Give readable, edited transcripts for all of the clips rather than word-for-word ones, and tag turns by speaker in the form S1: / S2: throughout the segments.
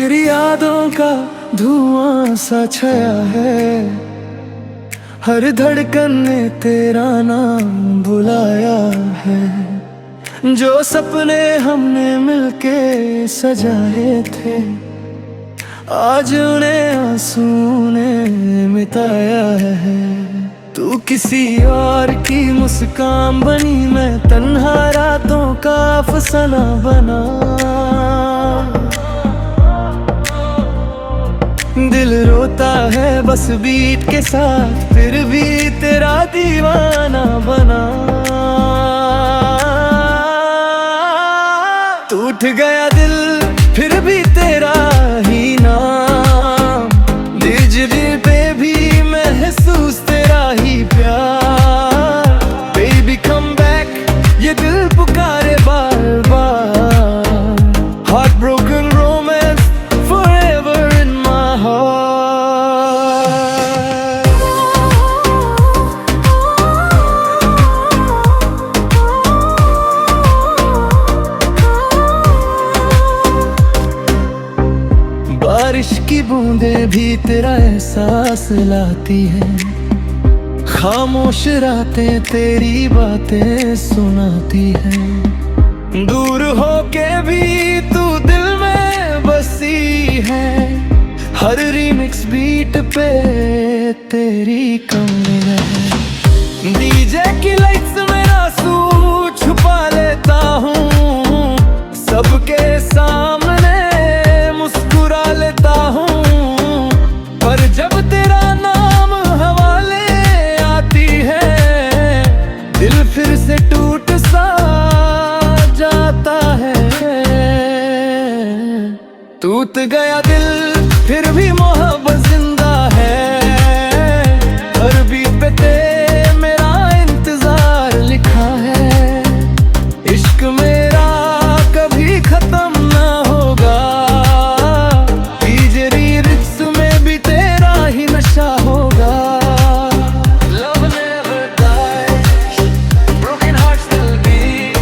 S1: तेरी यादों का धुआं सा छाया है, हर धड़कन ने तेरा नाम बुलाया है। जो सपने हमने मिलके सजाए थे, आज उन्हें आंसू ने मिटाया है। तू किसी और की मुस्कान बनी, मैं तन्हा रातों का अफसाना बना। दिल रोता है बस बीट के साथ, फिर भी तेरा दीवाना बना। टूट गया दिल फिर भी तेरा ही नाम, दिल पे भी महसूस तेरा ही प्यार। बेबी कम बैक ये दिल पुकारे बार बार। Heart broken romance forever in my heart. बारिश की बूंदें भी तेरा एहसास लाती हैं, खामोश रातें तेरी बातें सुनाती हैं। दूर होके भी तू दिल में बसी है, हर रीमिक्स बीट पे तेरी कमी है। डीजे की लाइट्स में आंसू छुपा लेता हूँ, सबके सामने मुस्कुरा लेता हूँ। पर जब तेरा नाम हवाले आती है, दिल फिर से टूट सा जाता है। टूट गया दिल फिर भी मोहब्बत जिंदा है, हर बीट पे ते मेरा इंतजार लिखा है। इश्क मेरा कभी खत्म ना होगा, डीजे लिरिक्स में भी तेरा ही नशा होगा। Love never dies, broken hearts still beat,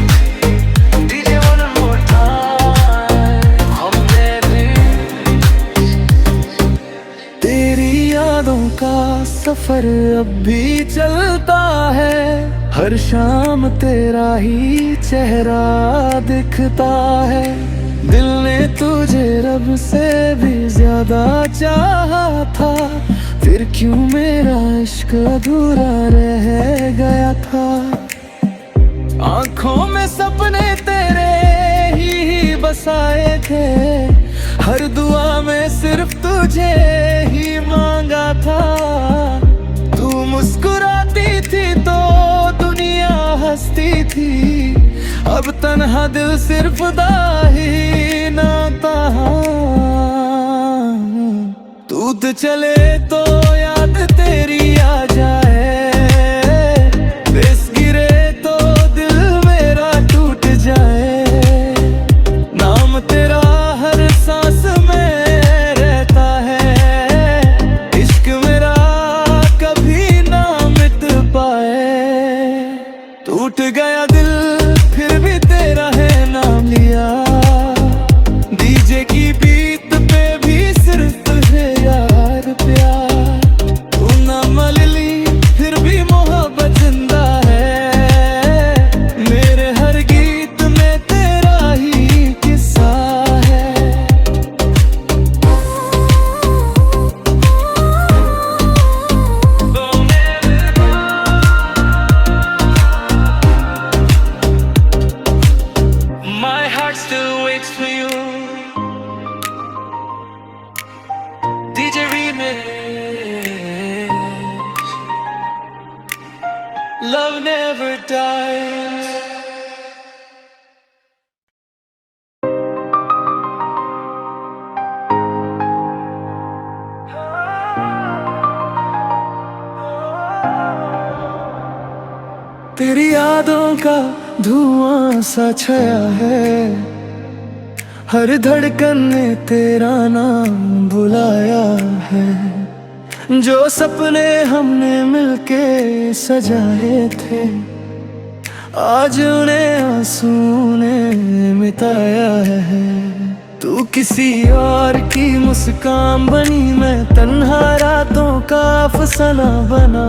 S1: DJ one more time, हमने भी। तेरी यादों का सफर अब भी चलता है, हर शाम तेरा ही चेहरा दिखता है। दिल ने तुझे रब से भी ज्यादा चाहा था, फिर क्यों मेरा इश्क अधूरा रह गया था। आंखों में सपने तेरे ही बसाए थे, हर दुआ में सिर्फ तुझे ही मांगा था। तू मुस्कुराती थी तो दुनिया हंसती थी, अब तन्हा दिल सिर्फ खुदा ही नाता। तू तो चले तो याद तेरी आ जाए, बेस गिरे तो दिल मेरा टूट जाए। नाम तेरा हर सांस में रहता है, इश्क मेरा कभी ना मिट पाए। टूट गया दिल फिर भी तेरा है नाम लिया, डीजे की बीट पे भी सिर्फ तुझे यार प्यार। तू ना मल ली फिर भी मोहब्बत जिंदा है, मेरे हर गीत में तेरा ही किस्सा है। My heart still waits for you, DJ Remix. Love never dies. तेरी यादों का धुआं सा छाया है, हर धड़कन ने तेरा नाम बुलाया है। जो सपने हमने मिलके सजाए थे, आज उन्हें आंसू ने मिटाया है। तू किसी और की मुस्कान बनी, मैं तन्हा रातों का अफसाना बना।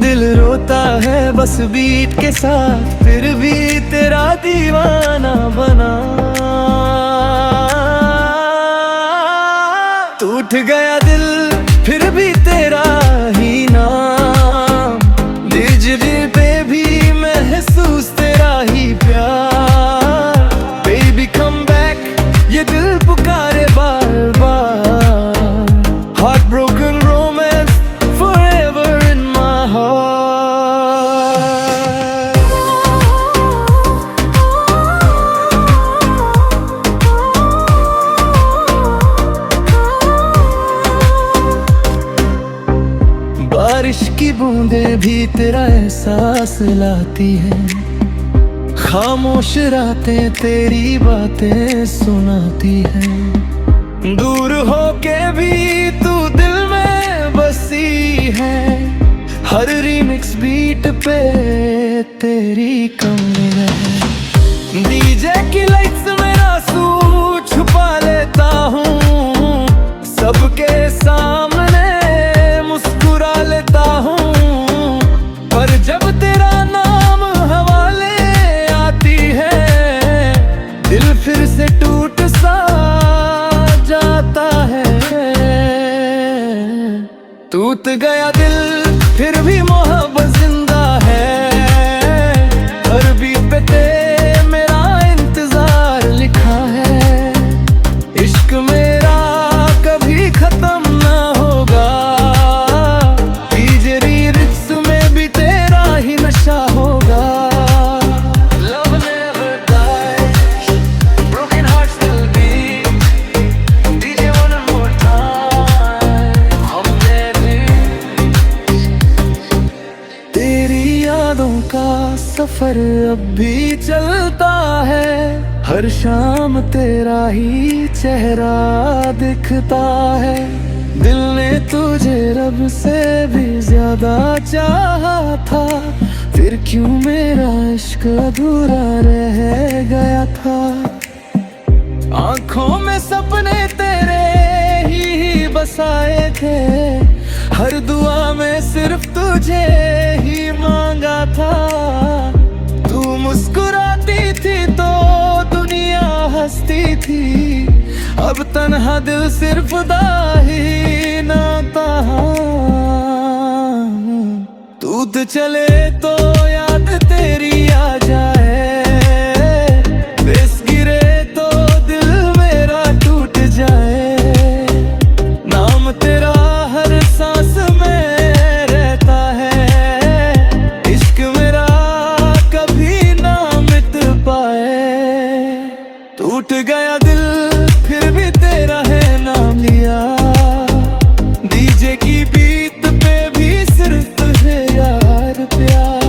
S1: दिल रोता है बस बीट के साथ, फिर भी तेरा दीवाना बना। टूट गया दिल फिर भी तेरा ही नाम, बिजली पे भी महसूस तेरा ही प्यार। बेबी कम बैक ये दिल पुकारे बार बार। Heart broken romance forever in my heart. बारिश की बूंदें भी तेरा एहसास लाती हैं, खामोश रातें तेरी बातें सुनाती हैं। दूर होके भी तू दिल में बसी है, हर रीमिक्स बीट पे तेरी कमी है। डीजे की लाइट्स में आंसू छुपा लेता हूँ, सबके सामने मुस्कुरा लेता हूँ। पर जब तेरा नाम हवाले आती है, दिल फिर से टूट सा जाता है। टूट गया दिल फिर भी मोहब्बत जिंदा है, हर बीट पे ते मेरा इंतजार लिखा है। इश्क मेरा कभी खत्म ना होगा, डीजे रीमिक्स में भी तेरा ही नशा होगा। Love never dies, broken hearts still beat, DJ one more time, हमने भी। तेरी यादों का सफर अब भी चलता है, हर शाम तेरा ही चेहरा दिखता है। दिल ने तुझे रब से भी ज्यादा चाहा था, फिर क्यों मेरा इश्क अधूरा रह गया था। आंखों में सपने तेरे ही बसाए थे, हर दुआ में सिर्फ तुझे ही मांगा था। तू मुस्कुराती थी तो दुनिया हंसती थी, अब तन्हा दिल सिर्फ दाही नाता। तू तो चले तो याद तेरी आ जाए, बेस गिरे तो दिल मेरा टूट जाए। नाम तेरा हर सांस में रहता है, इश्क मेरा कभी ना मिट पाए। टूट गया दिल फिर भी तेरा है नाम लिया, डीजे की बीट पे भी सिर्फ तुझे यार प्यार।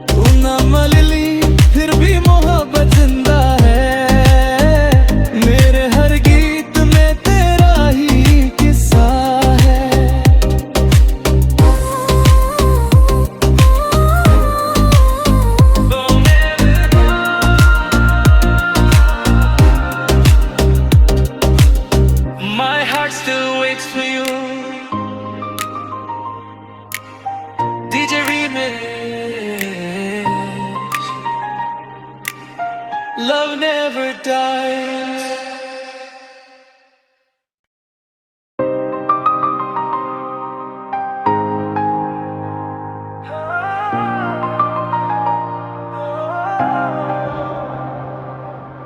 S1: तू ना मलली फिर भी मोहब्बत जिंदा है, मेरे हर गीत में तेरा ही किस्सा है। My heart still waits for you, DJ Remix. Love never dies.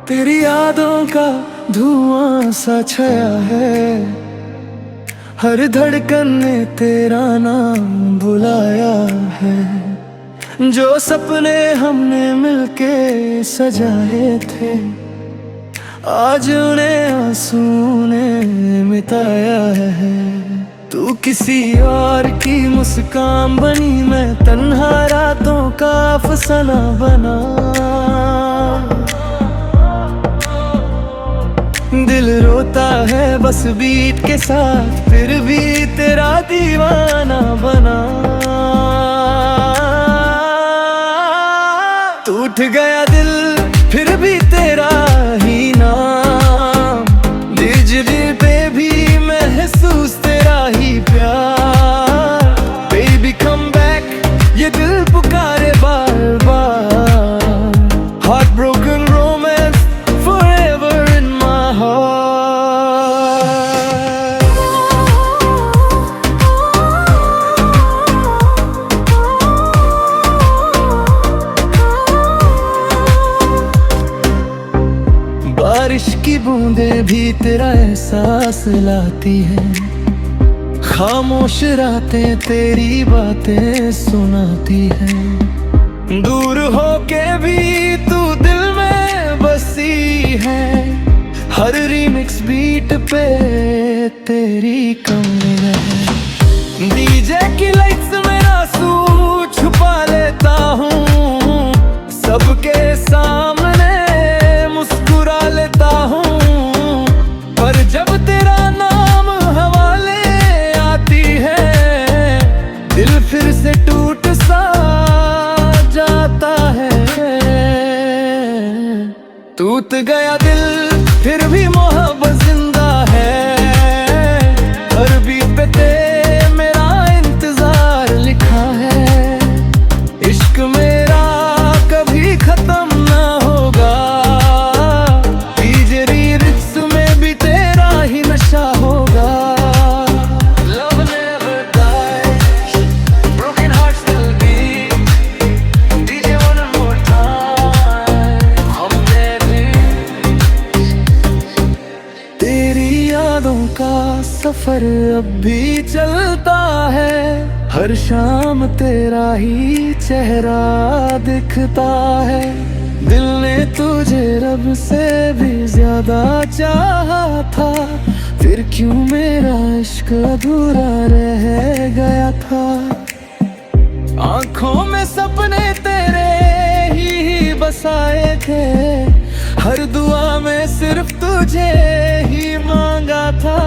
S1: तेरी यादों का धुआं सा छाया है, हर धड़कन ने तेरा नाम बुलाया है। जो सपने हमने मिलके सजाए थे, आज उन्हें आंसू ने मिटाया है। तू किसी और की मुस्कान बनी, मैं तन्हा रातों का अफसाना बना। दिल रोता है बस बीट के साथ, फिर भी तेरा दीवाना बना। टूट गया दिल बूंदें भी तेरा एहसास लाती हैं। खामोश रातें तेरी बातें सुनाती हैं। दूर होके भी तू दिल में बसी है। हर रीमिक्स बीट पे तेरी कमी है। डीजे की लाइट्स में आंसू छुपा लेता हूँ। सबके सामने मुस्कुरा लेता हूँ। पर जब तेरा नाम हवाले आती है, दिल फिर से टूट सा जाता है। टूट गया दिल फिर भी मोहब्बत जिंदा है। हर बीट पे ते मेरा इंतजार लिखा है। इश्क मेरा कभी खत्म ना होगा। डीजे रीमिक्स में भी तेरा ही नशा होगा। Love never dies, broken hearts still beat. DJ one more time, हमने भी तेरी यादों का सफर अब भी चलता है। हर शाम तेरा ही चेहरा दिखता है। दिल ने तुझे रब से भी ज्यादा चाहा था। फिर क्यों मेरा इश्क अधूरा रह गया था। आंखों में सपने तेरे ही बसाए थे। हर दुआ में सिर्फ तुझे ही मांगा था।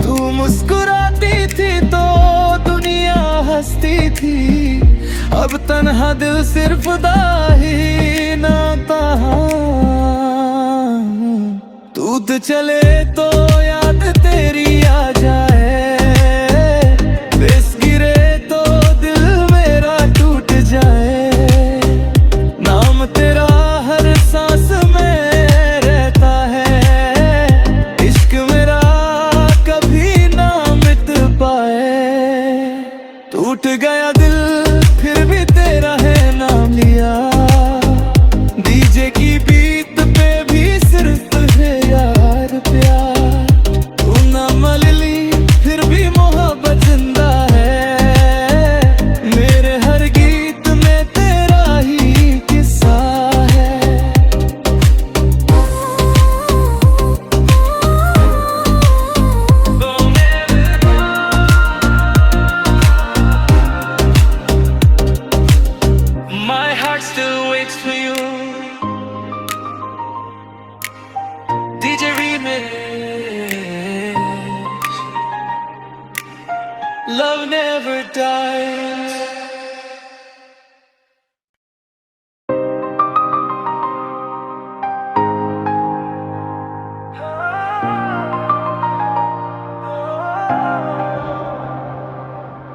S1: तू मुस्कुराती थी तो दुनिया हंसती थी। अब तन्हा दिल सिर्फ दाही नाता। तू तो चले तो याद तेरी आ जाए। बेस गिरे तो दिल मेरा टूट जाए। नाम तेरा हर सांस में रहता है। इश्क मेरा कभी ना मिट पाए। टूट गया दिल फिर भी तेरा है नाम लिया। डीजे की बीट पे भी सिर्फ है यार प्यार। तू ना मल ली फिर भी मोहब्बत जिंदा है। मेरे हर गीत में तेरा ही किस्सा है। My heart still waits for you. DJ Remix. Love never dies.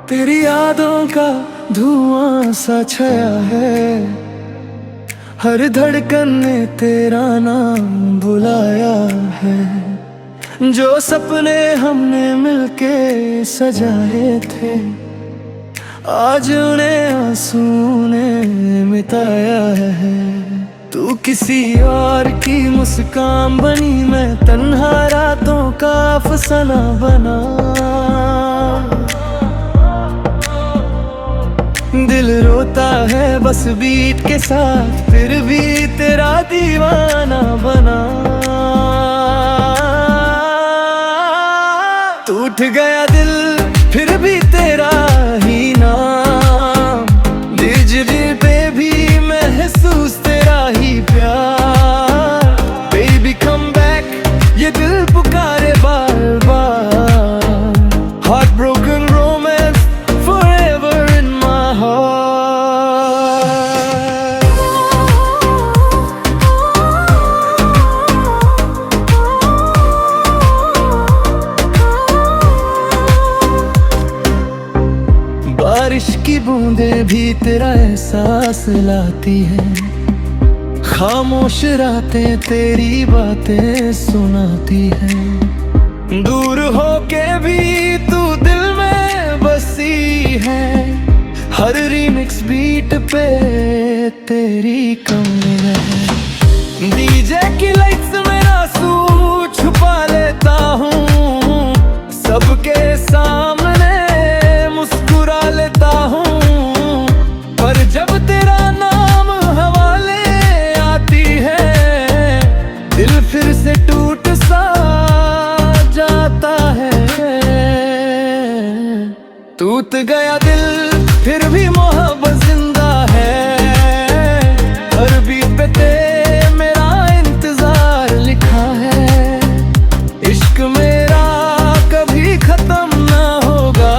S1: तेरी यादों का धुआं सा छाया है। हर धड़कन ने तेरा नाम बुलाया है। जो सपने हमने मिलके सजाए थे, आज उन्हें आंसू ने मिटाया है। तू किसी और की मुस्कान बनी, मैं तन्हा रातों का अफसाना बना। दिल रोता है बस बीट के साथ, फिर भी तेरा दीवाना बना। टूट गया दिल फिर भी तेरा ही नाम। डिजिटल पे भी महसूस तेरा ही प्यार। बेबी कम बैक, ये दिल पुकारे बार बार। Heart broken romance forever in my heart. बारिश की बूंदें भी तेरा एहसास लाती हैं। खामोश रातें तेरी बातें सुनाती हैं। दूर होके भी तू दिल में बसी है। हर रीमिक्स बीट पे तेरी कमी है। डीजे की लाइट्स में आंसू टूट गया दिल फिर भी मोहब्बत जिंदा है। हर बीट पे मेरा इंतजार लिखा है। इश्क मेरा कभी खत्म ना होगा।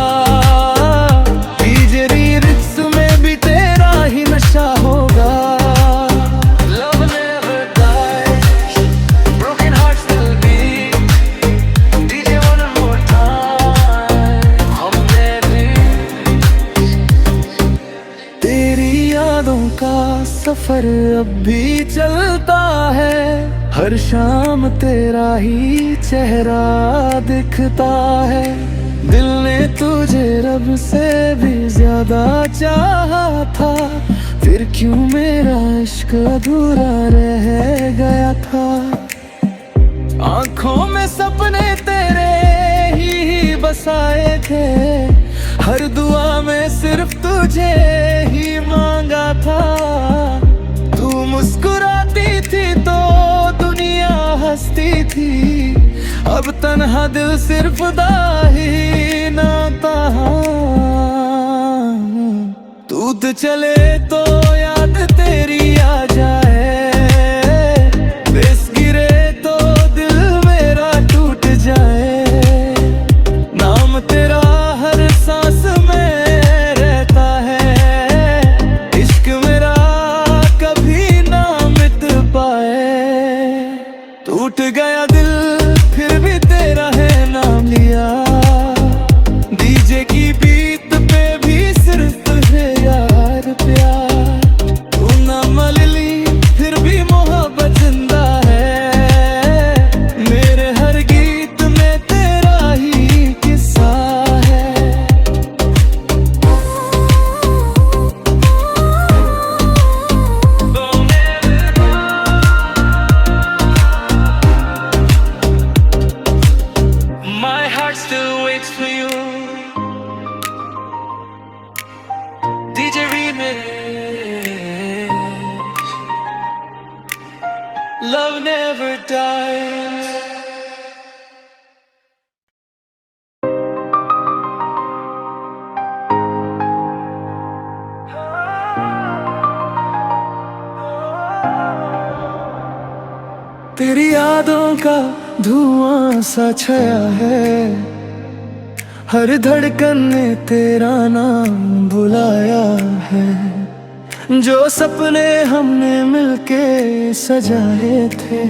S1: डीजे लिरिक्स में भी तेरा ही नशा होगा। Love never dies, broken hearts still beat. DJ one more time, हमने तेरी यादों का सफर अब भी चलता है। हर शाम तेरा ही चेहरा दिखता है। दिल ने तुझे रब से भी ज्यादा चाहा था। फिर क्यों मेरा इश्क अधूरा रह गया था। आंखों में सपने तेरे ही बसाए थे। हर दुआ में सिर्फ तुझे ही मांगा था। तू मुस्कुराती थी तो दुनिया हंसती थी। अब तन्हा दिल सिर्फ दाही नाता। तू चले तो याद तेरी आ जाए। बेस गिरे तो दिल मेरा टूट जाए। नाम तेरा हर सांस में रहता है। इश्क मेरा कभी ना मिट पाए। टूट गया दिल फिर भी तेरा है नाम लिया। डीजे की बीट पे भी सिर्फ तुझे यार प्यार। तू ना मल ली फिर भी मोहब्बत जिंदा है। मेरे हर गीत में तेरा ही किस्सा है। My heart still waits for you. DJ Remix. Love never dies. तेरी यादों का धुआं सा छाया है। हर धड़कन ने तेरा नाम बुलाया है। जो सपने हमने मिलके सजाए थे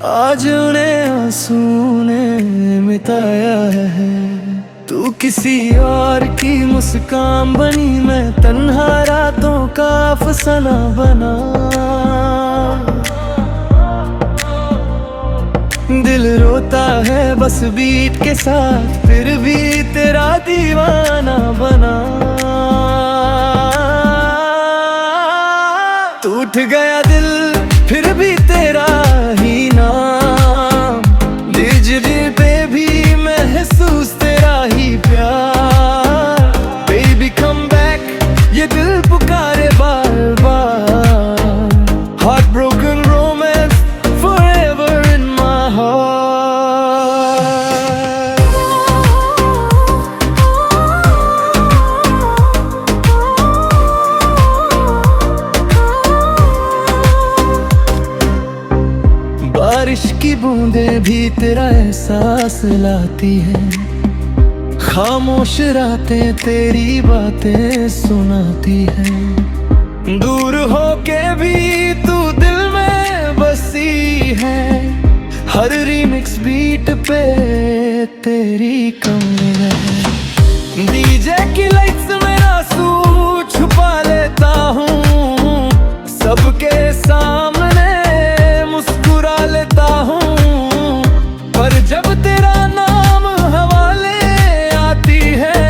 S1: आज उन्हें आंसू ने मिटाया है। तू किसी और की मुस्कान बनी, मैं तन्हा रातों का अफसाना बना। दिल रोता है बस बीट के साथ, फिर भी तेरा दीवाना बना। टूट गया दिल फिर भी तेरा ही नाम, डिजिटल पे भी महसूस तेरा ही प्यार। बेबी कम बैक ये दिल पुकारे बार बार। Heart broken romance forever in my heart. बारिश की बूंदें भी तेरा एहसास लाती है, खामोश रातें तेरी बातें सुनाती है। दूर होके भी तू दिल में बसी है, हर रीमिक्स बीट पे तेरी कमी है। डीजे की लाइट्स में आंसू छुपा लेता हूँ, सबके सामने मुस्कुरा लेता हूँ। पर जब तेरा नाम हवाले आती है,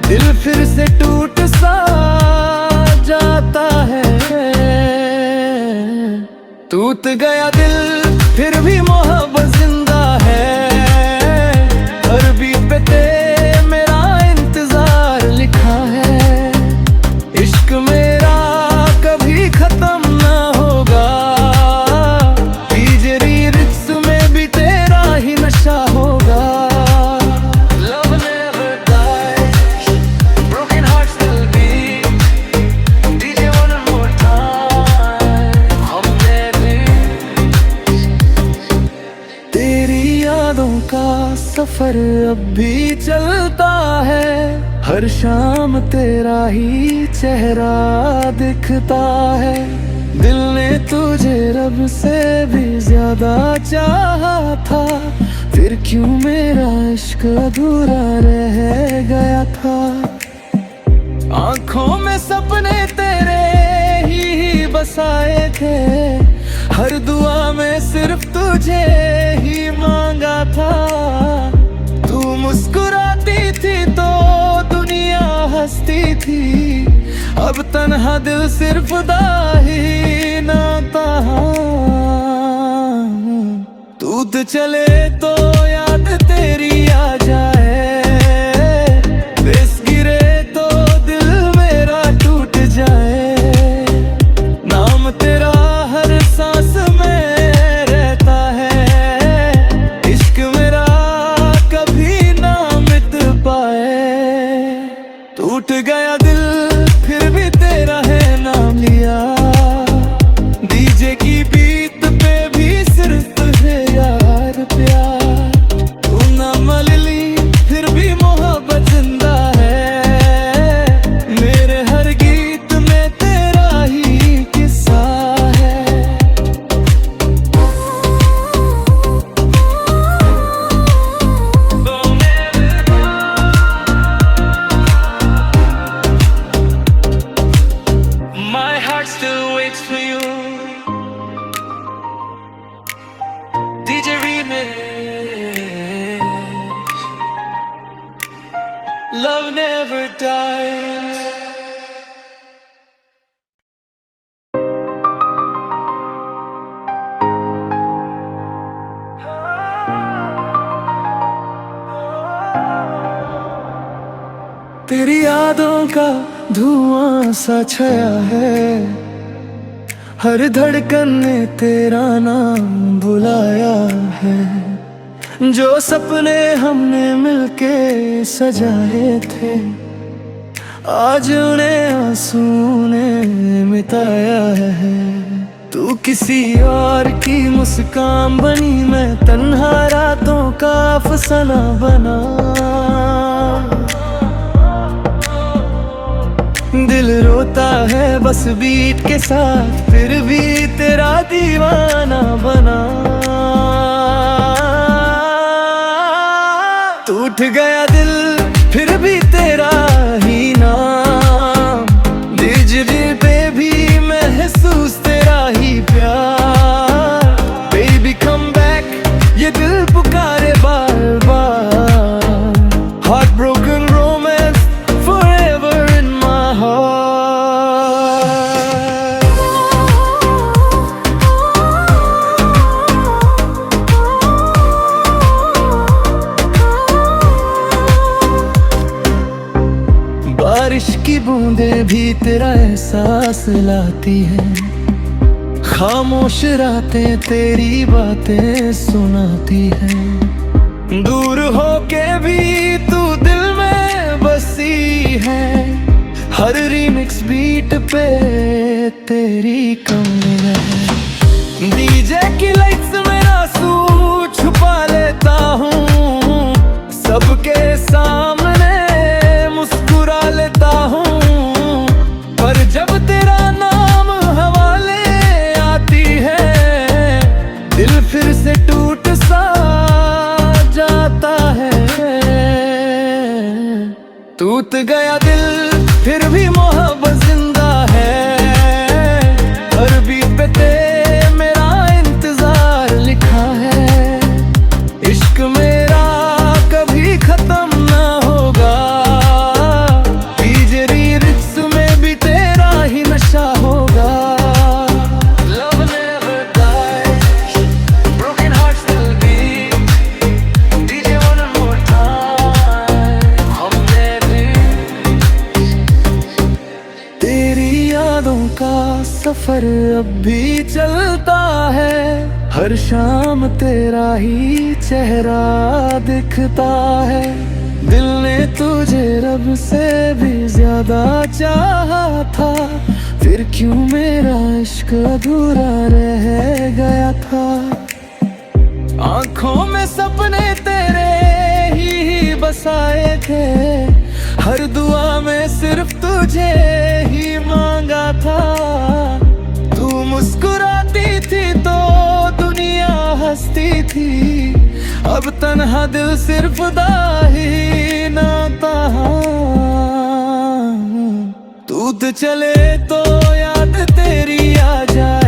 S1: दिल फिर से टूट सा जाता है। टूट गया दिल फिर भी मोहब्बत जिंदा है, हर बीट पे मेरा इंतजार लिखा है। इश्क मेरा कभी खत्म ना होगा, डीजे रीमिक्स में भी तेरा ही नशा होगा। Love never dies. यादों का सफर अब भी चलता है, हर शाम तेरा ही चेहरा दिखता है। दिल ने तुझे रब से भी ज्यादा चाहा था, फिर क्यों मेरा इश्क अधूरा रह गया था। आंखों में सपने तेरे ही बसाए थे, हर दुआ में सिर्फ तुझे ही मांगा था। तू मुस्कुराती थी तो दुनिया हंसती थी, अब तन्हा दिल सिर्फ दाही नाता। तू तो चले तो याद तेरी आ जाए, बेस गिरे तो दिल मेरा टूट जाए। नाम तेरा हर सांस में रहता है, इश्क मेरा कभी ना मिट पाए। टूट गया दिल फिर भी तेरा है नाम लिया, डीजे की बीट पे भी सिर्फ तुझे यार प्यार। तू ना मल ली फिर भी मोहब्बत जिंदा है, मेरे हर गीत में तेरा ही किस्सा है। My heart still waits for you, DJ Remix. Love never dies. तेरी यादों का धुआं सा छाया है, हर धड़कन ने तेरा नाम बुलाया है। जो सपने हमने मिलके सजाए थे, आज उन्हें आंसू ने मिटाया है। तू किसी और की मुस्कान बनी, मैं तन्हा रातों का अफसाना बना। दिल रोता है बस बीट के साथ, फिर भी तेरा दीवाना बना। टूट गया दिल फिर भी तेरा ही नाम, डिजिटल पे भी महसूस तेरा ही प्यार। बेबी कम बैक ये दिल पुकारे बार बार, heart broken romance forever in my heart. बारिश की बूंदें भी तेरा एहसास लाती हैं, खामोश रातें तेरी बातें सुनाती हैं। दूर होके भी तू दिल में बसी है, हर रीमिक्स बीट पे तेरी कमी है। डीजे की लाइट्स में आंसू छुपा लेता हूँ, सबके सामने मुस्कुरा लेता हूँ। पर जब तेरा नाम हवाले आती है, दिल फिर से टूट सा जाता है। टूट गया दिल फिर भी मोहब्बत जिंदा है, हर बीट पे ते मेरा इंतजार लिखा है। इश्क मेरा कभी खत्म ना होगा, डीजे रीमिक्स में भी तेरा ही नशा होगा। Love never dies, broken hearts still beat, DJ one more time, हमने भी। तेरी यादों का सफर अब भी चलता है, हर शाम तेरा ही चेहरा दिखता है। दिल ने तुझे रब से भी ज्यादा चाहा था, फिर क्यों मेरा इश्क अधूरा रह गया था। आंखों में सपने तेरे ही बसाए थे, हर दुआ में सिर्फ तुझे ही मांगा था। तू मुस्कुराती थी तो दुनिया हंसती थी, अब तन्हा दिल सिर्फ दाही नाता। तू तो चले तो याद तेरी आ जाए,